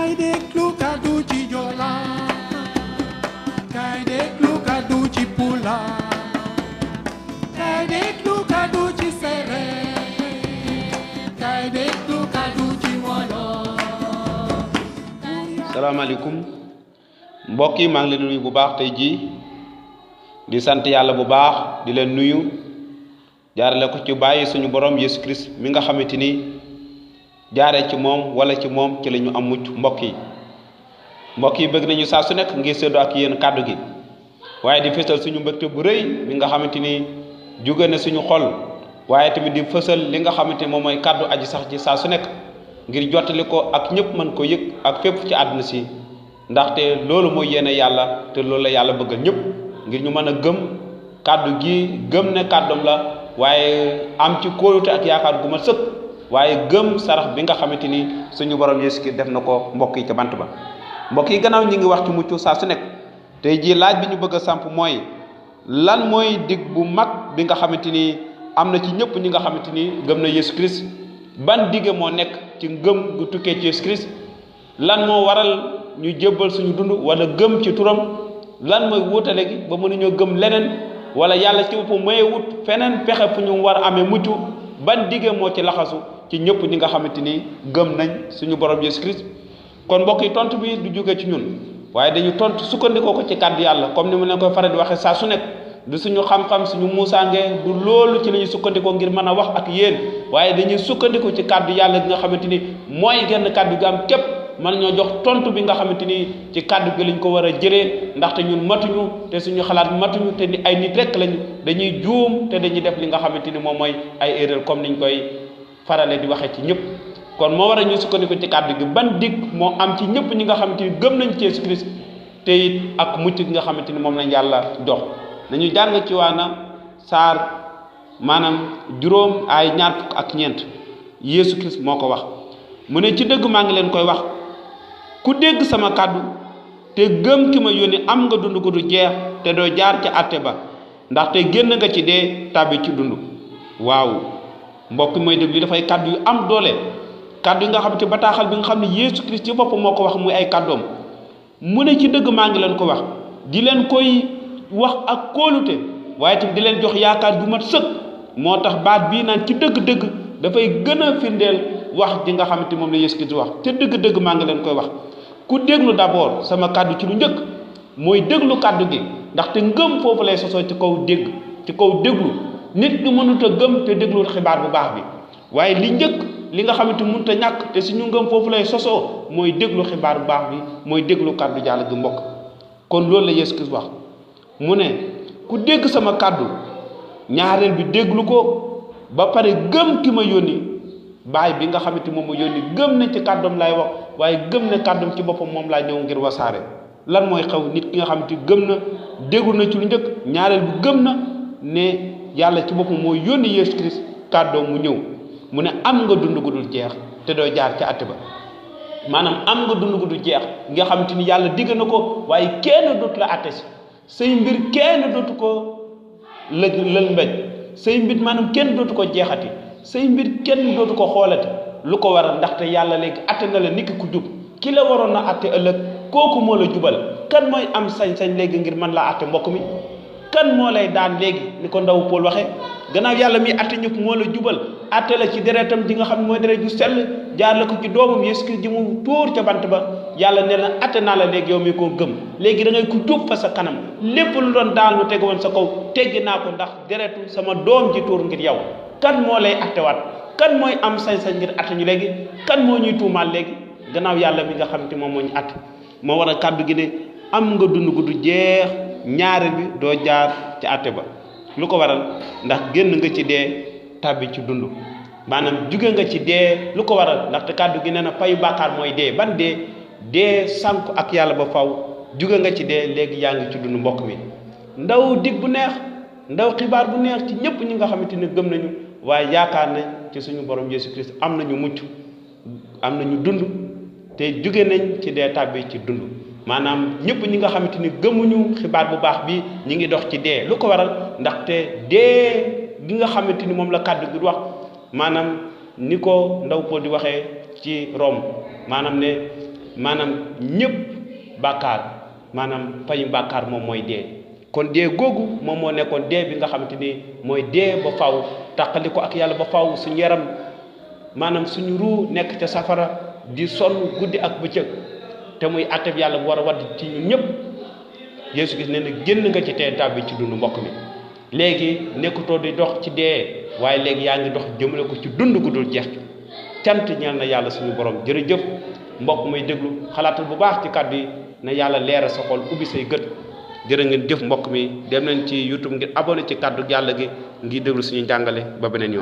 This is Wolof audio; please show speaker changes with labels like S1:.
S1: Kay déglu kàddu ci Joola kay déglu kàddu ci Pulaar kay déglu kàddu ci Séeréer kay déglu kàddu ci Wolof.
S2: salaamaaleykum mbokk yi maa ngi leen nuyu bu baax tey jii di sant yàlla bu baax di leen nuyu jaarale ko ci bàyyi suñu borom Yesu Christ mi nga xamante ni jaaree ci moom wala ci moom ci la ñu am mucc. mbokk yi bëgg nañu saa su nekk ngir séddoo ak yéen kàddu gi waaye di fësal suñu mbégte bu rëy mi nga xamante ni jóge na suñu xol waaye tamit di fësal li nga xamante ni moom mooy kàddu aji sax ji saa su nekk ngir jottali ko ak ñëpp mën ko yëg ak fépp ci àdduna si ndaxte loolu mooy yéene yàlla te loolu la yàlla bëggal ñëpp ngir ñu mën a gëm kàddu gi gëm ne kàddoom la waaye am ci kóolute ak yaakaar gu ma sëkk waaye gëm sarax bi nga xamante ni suñu borom Yeesu ki def na ko mbokk yi ca bant ba. mbokk yi gannaaw ñi ngi wax ci mucc saa su nekk tey jii laaj bi ñu bëgg a samp mooy lan mooy dig bu mag bi nga xamante ni am na ci ñëpp ñi nga xamante ni gëm na Yeesu Christ ban dige moo nekk ci ngëm gu tukkee ci Yeesu Christ lan moo waral ñu jébbal suñu dund wala gëm ci turam lan mooy wuutale gi ba mënuñoo gëm leneen wala yàlla ci boppam mooy wut feneen pexe fu ñu war a amee mucc ban dige moo ci laxasu ci ñëpp ñi nga xamante ni gëm nañ suñu borom Yeesu Christ. kon mbokk yi tontu bi du jóge ci ñun waaye dañu tontu sukkandikoo ko ci kàddu yàlla comme ni mu leen koy faral di waxee saa su nekk du suñu xam-xam suñu muusaange du loolu ci la ñuy sukkandikoo ngir mën a wax ak yéen waaye dañuy sukkandiku ci kàddu yàlla gi nga xamante ni mooy genn kàddu gi am képp mën ñoo jox tontu bi nga xamante ni ci kàddu gi lañ ko war a jëlee ndaxte ñun matuñu te suñu xalaat matuñu te ni ay nit rek lañu dañuy juum te dañuy def li nga xamante ni moom mooy ay erreur comme niñ koy farale di waxee ci ñëpp. kon moo war a ñu sukkandiku ci kàddu gi ban dig moo am ci ñëpp ñi nga xamante ni gëm nañ ci Yeesu Christ te it ak mucc gi nga xamante ni moom lañ yàlla jox nañu jàng ci waana saar maanaam juróom ay ñaar fukk ak ñeent Yeesu Christ moo ko wax mu ne ci dëgg maa ngi leen koy wax ku dégg sama kàddu te gëm ki ma yónni am nga dund gu du jeex te doo jaar ci àtte ba ndaxte génn nga ci dee tàbbi ci dund. waaw mbokk mooy dégg li dafay kàddu yu am doole kàddu yi nga xam te bataaxal bi nga xam ne Yeesu Christ ci boppam moo ko wax muy ay kàddoom mu ne ci dëgg maa ngi leen ko wax di leen koy wax ak kóolute waaye tamit di leen jox yaakaar ju mat sëkk moo tax baat bii naan ci dëgg-dëgg dafay gën a firndeel wax ji nga xamante moom la Yeesu Christ wax te dëgg-dëgg maa ngi leen koy wax ku déglu d'abord sama kàddu ci lu njëkk mooy déglu kàddu gi ndaxte ngëm foofu lay sosoo ci kaw dégg ci kaw déglu nit ñi mënut a gëm te déglu xibaar bu baax bi waaye li njëkk li nga xamante mënut a ñàkk te suñu ngëm foofu lay sosoo mooy déglu xibaar bu baax bi mooy déglu kàddu Yàlla gi mbokk kon loolu la Yeesu Christ wax mu ne ku dégg sama kàddu ñaareel bi déglu ko ba pare gëm ki ma yónni baay bi nga xamante moom ma yónni gëm na ci kàddoom laay wax waaye gëm ne kàddoom ci boppam moom laa ñëw ngir wasaare lan mooy xew nit ki nga xamante gëm na déglu na ci lu njëkk ñaareel bi gëm na ne yàlla ci boppam mooy yónni Yeesu Christ kàddoom mu ñëw mu ne am nga dund gu dul jeex te doo jaar ci àtte ba maanaam am nga dund gu dul jeex nga xamante ni yàlla digg na ko waaye kenn dootu la àtte si say mbir kenn dootu ko lël mbéj say mbir maanaam kenn dootu ko jeexati say mbir kenn dootu ko xoolati lu ko waral ndaxte yàlla léegi àtte na la niki ku jub ki la waroon na àtte ëllëg kooku moo la jubal kan mooy am sañ-sañ léegi ngir mën laa àtte mbokk mi kan moo lay daan léegi ni ko ndaw Paul waxee gannaaw yàlla mi àtte ñëpp moo la jubal àtte la ci deretam ji nga xam ne mooy deret ju sell jaar la ko ci doomam Yeesu Christ ji mu tóor ca bant ba yàlla nee na àtte naa la léegi yow mi koo gëm léegi da ngay ku jub fa sa kanam lépp lu doon daan lu teg woon sa kaw teggi naa ko ndax deretu sama doom ji tóor ngir yow kan moo lay àttewaat kan mooy am sañ-sañ ngir àtte ñu léegi kan moo ñuy tuumaal léegi gannaaw yàlla mi nga xam te moom moo ñu àtte moo war a kàddu gi ne am nga dund gu du jeex ñaareel bi doo jaar ci àtte ba lu ko waral ndax génn nga ci dee tàbbi ci dund maanaam jóge nga ci dee lu ko waral ndaxte kàddu gi nee na payu bàkkaar mooy dee ban dee sànku ak yàlla ba faw jóge nga ci dee léegi yaa ngi ci dund mbokk mi ndaw dig bu neex ndaw xibaar bu neex ci ñëpp ñi nga xamante ne gëm nañu waaye yaakaar nañ ci suñu borom Yeesu Christ am nañu mucc am nañu dund te jóge nañ ci dee tàbbi ci dund maanaam ñëpp ñi nga xamante ni gëmuñu xibaar bu baax bi ñi ngi dox ci dee lu ko waral ndaxte dee gi nga xamante ni moom la kàddu gi wax maanaam ni ko ndaw Paul di waxee ci Rome maanaam ne maanaam ñëpp bàkkaar maanaam payu bàkkaar moom mooy dee. kon dee googu moom moo nekkoon dee bi nga xamante ni mooy dee ba faw tàqali ko ak yàlla ba faw suñu yaram maanaam suñu ruu nekk ca safara di sonn guddi ak bëccëg te muy atteb yàlla bu war a wadd ci ñun ñëpp. Yeesu gis ne na génn nga ci tee tàbbi ci dund mbokk mi léegi nekkutoo di dox ci dee waaye léegi yaa ngi dox jëmale ko ci dund gu dul jeex. cant ñeel na yàlla suñu borom jërëjëf mbokk may déglu xalaatal bu baax ci kàddu yi na yàlla leeral sa xol ubbi say gët. jërë ngeen jëf mbokk mi dem nañ ci YouTube ngir abonné ci kàddu yàlla gi ngir déglu suñu njàngale ba beneen yoon.